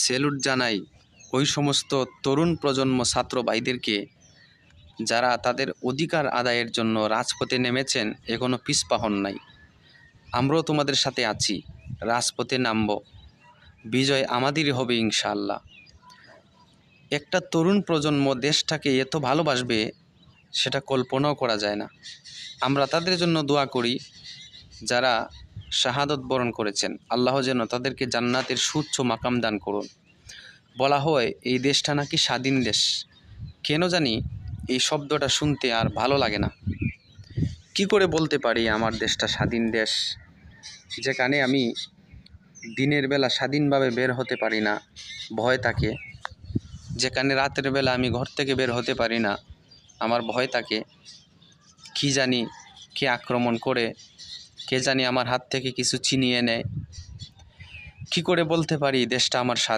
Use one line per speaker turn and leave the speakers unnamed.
Salute জানাই ওই সমস্ত তরুণ প্রজন্ম ছাত্র ভাইদেরকে যারা তাদের অধিকার আদায়ের জন্য রাজপথে নেমেছেন, এখনও পিছপা হন নাই। আমরাও তোমাদের সাথে আছি, রাজপথে নামব, বিজয় আমাদেরই হবে ইনশাআল্লাহ। একটা তরুণ প্রজন্ম দেশটাকে এত ভালোবাসবে সেটা কল্পনাও করা যায় না। আমরা তাদের জন্য দোয়া করি যারা শাহাদত বরণ করেছেন, আল্লাহ যেন তাদেরকে জান্নাতের সুউচ্চ মাকাম দান করুন। বলা হয় এই দেশটা নাকি স্বাধীন দেশ, কেন জানি এই শব্দটা শুনতে আর ভালো লাগে না। কি করে বলতে পারি আমার দেশটা স্বাধীন দেশ, যেখানে আমি দিনের বেলা স্বাধীনভাবে বের হতে পারি না, ভয় থাকে, যেখানে রাতের বেলা আমি ঘর থেকে বের হতে পারি না, আমার ভয় থাকে কি জানি কে আক্রমণ করে, কে জানি আমার হাত থেকে কিছু ছিনিয়ে নেয়। কি করে বলতে পারি দেশটা আমার স্বাধীন?